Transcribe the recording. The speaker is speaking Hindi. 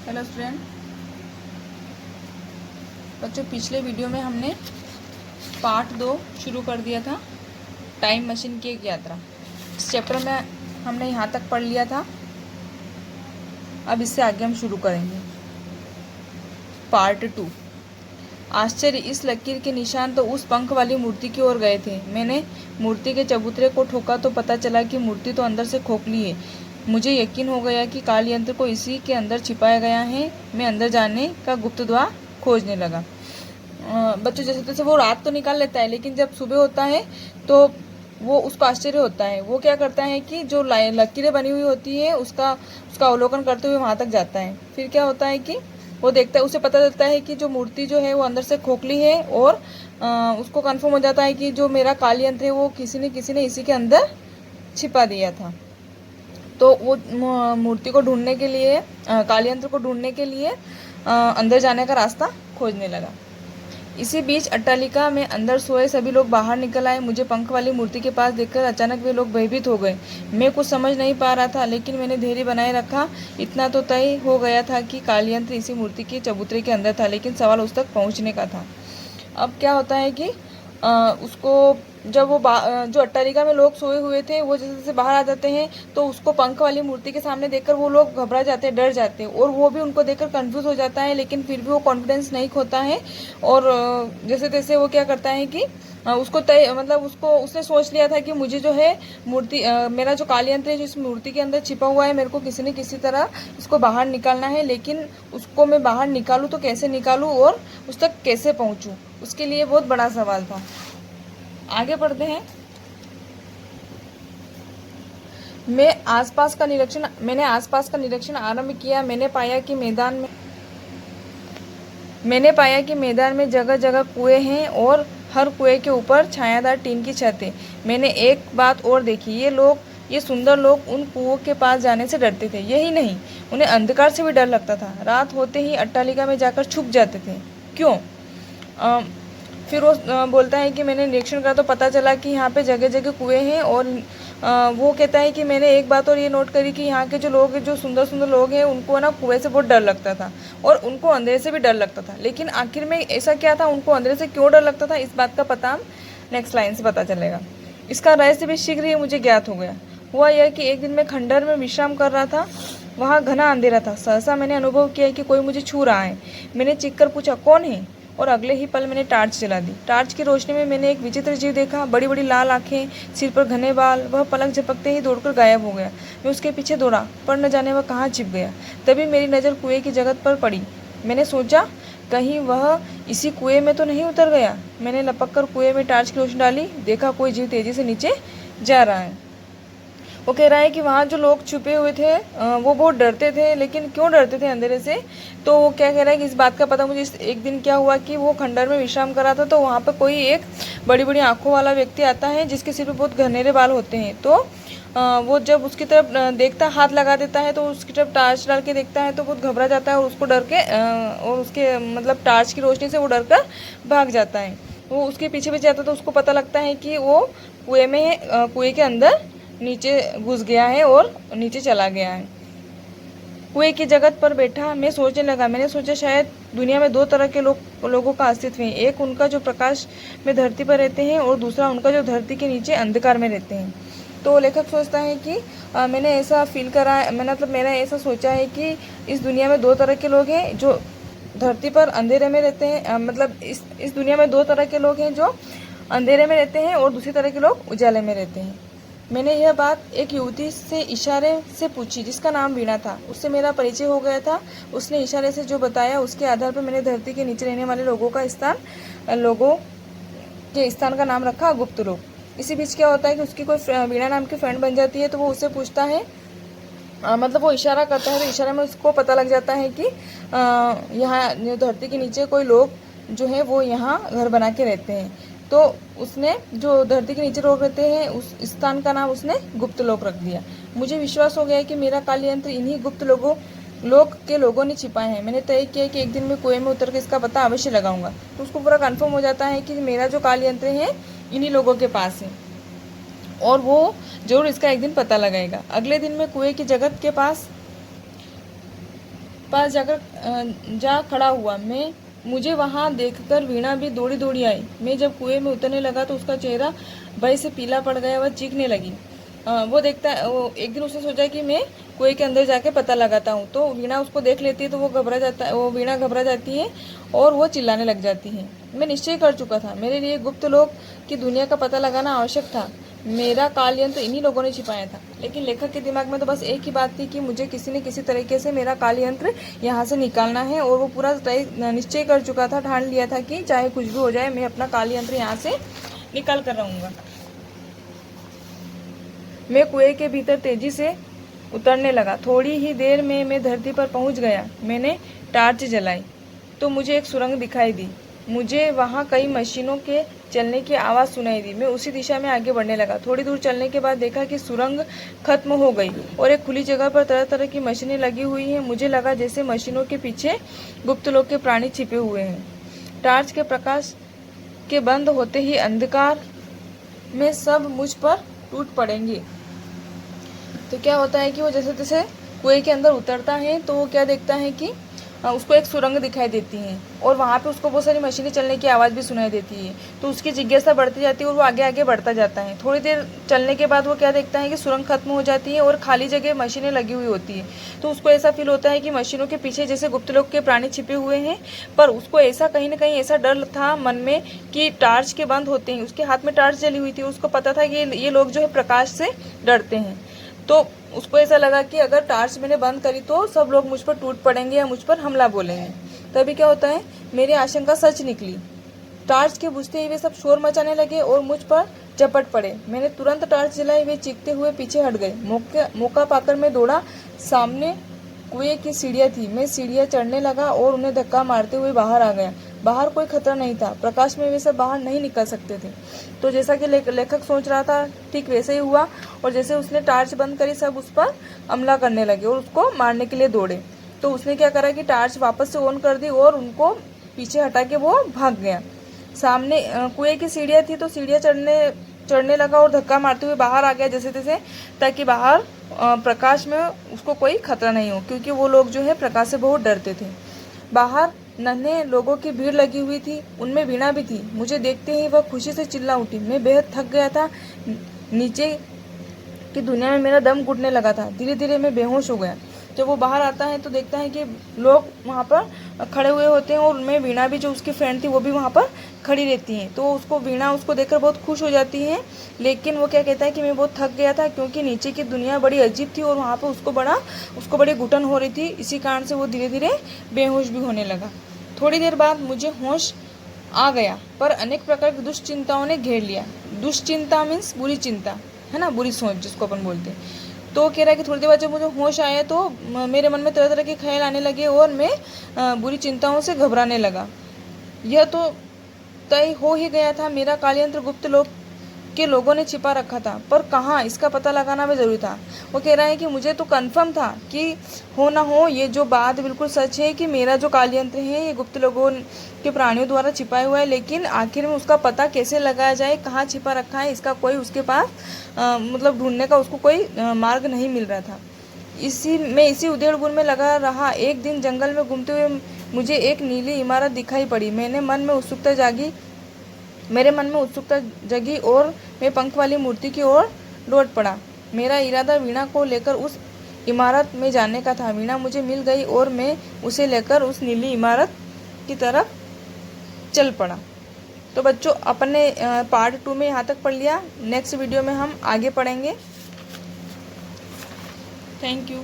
हेलो स्टूडेंट बच्चों, पिछले वीडियो में हमने पार्ट 2 शुरू कर दिया था, टाइम मशीन की एक यात्रा। इस चैप्टर में हमने यहाँ तक पढ़ लिया था। अब इससे आगे हम शुरू करेंगे पार्ट 2। आश्चर्य, इस लकीर के निशान तो उस पंख वाली मूर्ति की ओर गए थे। मैंने मूर्ति के चबूतरे को ठोका तो पता चला कि मूर्ति तो अंदर से खोखली है। मुझे यकीन हो गया कि काल यंत्र को इसी के अंदर छिपाया गया है। मैं अंदर जाने का गुप्त द्वार खोजने लगा। बच्चों, जैसे तैसे वो रात तो निकाल लेता है, लेकिन जब सुबह होता है तो वो उसको आश्चर्य होता है। वो क्या करता है कि जो लकीरें बनी हुई होती है उसका अवलोकन करते हुए वहाँ तक जाता है। फिर क्या होता है कि वो देखता है, उसे पता चलता है कि जो मूर्ति जो है वो अंदर से खोखली है, और उसको कंफर्म हो जाता है कि जो मेरा काल यंत्र है वो किसी ने इसी के अंदर छिपा दिया था। तो वो मूर्ति को ढूंढने के लिए, काल यंत्र को ढूंढने के लिए अंदर जाने का रास्ता खोजने लगा। इसी बीच अट्टालिका में अंदर सोए सभी लोग बाहर निकल आए। मुझे पंख वाली मूर्ति के पास देखकर अचानक वे लोग भयभीत हो गए। मैं कुछ समझ नहीं पा रहा था, लेकिन मैंने धैर्य बनाए रखा। इतना तो तय हो गया था कि काल यंत्र इसी मूर्ति के चबूतरे के अंदर था, लेकिन सवाल उस तक पहुंचने का था। अब क्या होता है कि उसको जब वो जो अट्टालिका में लोग सोए हुए थे वो जैसे जैसे बाहर आ जाते हैं, तो उसको पंख वाली मूर्ति के सामने देखकर वो लोग घबरा जाते हैं, डर जाते हैं, और वो भी उनको देखकर कंफ्यूज हो जाता है। लेकिन फिर भी वो कॉन्फिडेंस नहीं खोता है, और जैसे तैसे वो क्या करता है कि उसको तय मतलब उसने सोच लिया था कि मुझे जो है मूर्ति, मेरा जो काल यंत्र है जो इस मूर्ति के अंदर छिपा हुआ है, मेरे को किसी न किसी तरह इसको बाहर निकालना है। लेकिन उसको मैं बाहर निकालूँ तो कैसे निकालूँ और उस तक कैसे पहुँचूँ, उसके लिए बहुत बड़ा सवाल था। आगे बढ़ते हैं। मैंने आसपास का निरीक्षण आरंभ किया। मैंने पाया कि मैदान में जगह जगह कुएं हैं, और हर कुएं के ऊपर छायादार टीन की छत है। मैंने एक बात और देखी, ये सुंदर लोग उन कुओं के पास जाने से डरते थे। यही नहीं, उन्हें अंधकार से भी डर लगता था। रात होते ही अट्टालिका में जाकर छुप जाते थे। क्यों? फिर वो बोलता है कि मैंने निरीक्षण करा तो पता चला कि यहाँ पे जगह जगह कुएं हैं, और वो कहता है कि मैंने एक बात और ये नोट करी कि यहाँ के जो सुंदर सुंदर लोग हैं उनको ना कुएं से बहुत डर लगता था, और उनको अंधेरे से भी डर लगता था। लेकिन आखिर में ऐसा क्या था, उनको अंधेरे से क्यों डर लगता था, इस बात का पता नेक्स्ट लाइन से पता चलेगा। इसका रहस्य भी शीघ्र ही मुझे ज्ञात हो गया। हुआ यह कि एक दिन मैं खंडहर में विश्राम कर रहा था। वहाँ घना अंधेरा था। सहसा मैंने अनुभव किया कि कोई मुझे छू रहा है। मैंने चीख कर पूछा, कौन है? और अगले ही पल मैंने टार्च जला दी। टार्च की रोशनी में मैंने एक विचित्र जीव देखा। बड़ी बड़ी लाल आंखें, सिर पर घने बाल। वह पलक झपकते ही दौड़कर गायब हो गया। मैं उसके पीछे दौड़ा, पर न जाने वह कहाँ छिप गया। तभी मेरी नज़र कुएं की जगह पर पड़ी। मैंने सोचा, कहीं वह इसी कुएं में तो नहीं उतर गया। मैंने लपक कर कुएं में टार्च की रोशनी डाली। देखा कोई जीव तेजी से नीचे जा रहा है। वो कह रहा है कि वहाँ जो लोग छुपे हुए थे वो बहुत डरते थे। लेकिन क्यों डरते थे अंधेरे से? तो वो क्या कह रहा है कि इस बात का पता मुझे एक दिन क्या हुआ कि वो खंडहर में विश्राम कर रहा था, तो वहाँ पर कोई एक बड़ी बड़ी आंखों वाला व्यक्ति आता है जिसके सिर पर बहुत घनेरे बाल होते हैं। तो वो जब उसकी तरफ देखता, हाथ लगा देता है, तो उसकी तरफ टार्च डाल के देखता है तो बहुत घबरा जाता है, और उसको डर के और उसके मतलब टार्च की रोशनी से वो डर कर भाग जाता है। वो उसके पीछे पीछे जाता है, तो उसको पता लगता है कि वो कुएं के अंदर नीचे घुस गया है और नीचे चला गया है। कुएं की जगत पर बैठा मैं सोचने लगा। मैंने सोचा, शायद दुनिया में दो तरह के लोगों का अस्तित्व है। एक उनका जो प्रकाश में धरती पर रहते हैं, और दूसरा उनका जो धरती के नीचे अंधकार में रहते हैं। तो लेखक सोचता है कि मैंने ऐसा फील करा है, मैंने ऐसा सोचा है कि इस दुनिया में दो तरह के लोग हैं जो धरती पर अंधेरे में रहते हैं। इस दुनिया में दो तरह के लोग हैं जो अंधेरे में रहते हैं, और दूसरी तरह के लोग उजाले में रहते हैं। मैंने यह बात एक युवती से इशारे से पूछी जिसका नाम वीणा था। उससे मेरा परिचय हो गया था। उसने इशारे से जो बताया उसके आधार पर मैंने धरती के नीचे रहने वाले लोगों के स्थान का नाम रखा गुप्त लोग। इसी बीच क्या होता है कि उसकी कोई वीणा नाम की फ्रेंड बन जाती है। तो वो उससे पूछता है, मतलब वो इशारा करता है, तो इशारे में उसको पता लग जाता है कि यहाँ धरती के नीचे कोई लोग जो है वो यहाँ घर बना के रहते हैं। तो उसने जो धरती के नीचे लोग रहते हैं उस स्थान का नाम उसने गुप्त लोक रख दिया। मुझे विश्वास हो गया कि मेरा काल यंत्र इन्हीं गुप्त लोगों ने छिपाए हैं। मैंने तय किया कि एक दिन मैं कुएं में उतर के इसका पता अवश्य लगाऊंगा। तो उसको पूरा कंफर्म हो जाता है कि मेरा जो काल यंत्र है इन्हीं लोगों के पास है, और वो जरूर इसका एक दिन पता लगाएगा। अगले दिन मैं कुएं की जगत के पास पास जाकर जा खड़ा हुआ। मुझे वहाँ देखकर वीणा भी दौड़ी दौड़ी आई। मैं जब कुएं में उतरने लगा तो उसका चेहरा भय से पीला पड़ गया। वह चीखने लगी। वो एक दिन उसने सोचा कि मैं कुएं के अंदर जाके पता लगाता हूँ। तो वीणा उसको देख लेती है तो वो वीणा घबरा जाती है और वो चिल्लाने लग जाती है। मैं निश्चय कर चुका था, मेरे लिए गुप्त लोक की दुनिया का पता लगाना आवश्यक था। मेरा काल यंत्र इन्हीं लोगों ने छिपाया था। लेकिन लेखक के दिमाग में तो बस एक ही बात थी कि मुझे किसी न किसी तरीके से मेरा काल यंत्र यहाँ से निकालना है, और वो पूरा निश्चय कर चुका था, ठान लिया था कि चाहे कुछ भी हो जाए मैं अपना काल यंत्र यहाँ से निकाल कर रहूँगा। मैं कुएं के भीतर तेजी से उतरने लगा। थोड़ी ही देर में मैं धरती पर पहुंच गया। मैंने टार्च जलाई तो मुझे एक सुरंग दिखाई दी। मुझे वहां कई मशीनों के चलने की आवाज़ सुनाई दी। मैं उसी दिशा में आगे बढ़ने लगा। थोड़ी दूर चलने के बाद देखा कि सुरंग खत्म हो गई और एक खुली जगह पर तरह तरह की मशीनें लगी हुई हैं। मुझे लगा जैसे मशीनों के पीछे गुप्त लोक के प्राणी छिपे हुए हैं। टार्च के प्रकाश के बंद होते ही अंधकार में सब मुझ पर टूट पड़ेंगे। तो क्या होता है कि वो जैसे जैसे कुएं के अंदर उतरता है तो वो क्या देखता है कि उसको एक सुरंग दिखाई देती है और वहाँ पे उसको बहुत सारी मशीनें चलने की आवाज़ भी सुनाई देती है। तो उसकी जिज्ञासा बढ़ती जाती है और वो आगे आगे बढ़ता जाता है। थोड़ी देर चलने के बाद वो क्या देखता है कि सुरंग खत्म हो जाती है और खाली जगह मशीनें लगी हुई होती है। तो उसको ऐसा फील होता है कि मशीनों के पीछे जैसे गुप्त लोक के प्राणी छिपे हुए हैं। पर उसको ऐसा कहीं ना कहीं ऐसा डर था मन में कि टार्च के बंद होते हैं। उसके हाथ में टार्च जली हुई थी। उसको पता था कि ये लोग जो है प्रकाश से डरते हैं। तो उसको ऐसा लगा कि अगर टार्च मैंने बंद करी तो सब लोग मुझ पर टूट पड़ेंगे या मुझ पर हमला बोलेंगे। तभी क्या होता है, मेरी आशंका सच निकली। टार्च के बुझते ही वे सब शोर मचाने लगे और मुझ पर झपट पड़े। मैंने तुरंत टार्च जलाई। वे चीखते हुए पीछे हट गए। मौका पाकर मैं दौड़ा। सामने कुएं की सीढ़ियाँ थी। मैं सीढ़ियाँ चढ़ने लगा और उन्हें धक्का मारते हुए बाहर आ गया। बाहर कोई खतरा नहीं था। प्रकाश में वे सब बाहर नहीं निकल सकते थे। तो जैसा कि लेखक सोच रहा था ठीक वैसे ही हुआ, और जैसे उसने टार्च बंद करी सब उस पर हमला करने लगे और उसको मारने के लिए दौड़े। तो उसने क्या करा कि टार्च वापस से ऑन कर दी और उनको पीछे हटा के वो भाग गया। सामने कुएं की सीढ़ियाँ थी तो सीढ़ियाँ चढ़ने लगा और धक्का मारते हुए बाहर आ गया जैसे तैसे, ताकि बाहर प्रकाश में उसको कोई खतरा नहीं हो, क्योंकि वो लोग जो है प्रकाश से बहुत डरते थे। बाहर नन्हे लोगों की भीड़ लगी हुई थी, उनमें वीणा भी थी। मुझे देखते ही वह खुशी से चिल्ला उठी। मैं बेहद थक गया था। नीचे की दुनिया में मेरा दम घुटने लगा था। धीरे धीरे मैं बेहोश हो गया। जब वो बाहर आता है तो देखता है कि लोग वहाँ पर खड़े हुए होते हैं और उनमें वीणा भी, जो उसकी फ्रेंड थी, वो भी वहाँ पर खड़ी रहती हैं। तो वीणा उसको देखकर बहुत खुश हो जाती है। लेकिन वो क्या कहता है कि मैं बहुत थक गया था, क्योंकि नीचे की दुनिया बड़ी अजीब थी और वहाँ पर उसको बड़ी घुटन हो रही थी। इसी कारण से वो धीरे धीरे बेहोश भी होने लगा। थोड़ी देर बाद मुझे होश आ गया, पर अनेक प्रकार की दुश्चिंताओं ने घेर लिया। दुश्चिंता मीन्स बुरी चिंता, है ना, बुरी सोच जिसको अपन बोलते हैं। तो कह रहा है कि थोड़ी देर बाद जब मुझे होश आया तो मेरे मन में तरह तरह के ख्याल आने लगे और मैं बुरी चिंताओं से घबराने लगा। यह तो तय हो ही गया था, मेरा काल यंत्र गुप्त लोक के लोगों ने छिपा रखा था, पर कहाँ, इसका पता लगाना भी जरूरी था। वो कह रहा है कि मुझे तो कंफर्म था कि हो ना हो ये जो बात बिल्कुल सच है कि मेरा जो काल यंत्र है ये गुप्त लोगों के प्राणियों द्वारा छिपाया हुआ है। लेकिन आखिर में उसका पता कैसे लगाया जाए, कहाँ छिपा रखा है, इसका कोई उसके पास मतलब ढूंढने का उसको कोई मार्ग नहीं मिल रहा था। इसी उधेड़-बुन में लगा रहा। एक दिन जंगल में घूमते हुए मुझे एक नीली इमारत दिखाई पड़ी। मेरे मन में उत्सुकता जगी और मैं पंख वाली मूर्ति की ओर लौट पड़ा। मेरा इरादा वीणा को लेकर उस इमारत में जाने का था। वीणा मुझे मिल गई और मैं उसे लेकर उस नीली इमारत की तरफ चल पड़ा। तो बच्चों, अपने पार्ट 2 में यहाँ तक पढ़ लिया। नेक्स्ट वीडियो में हम आगे पढ़ेंगे। Thank you.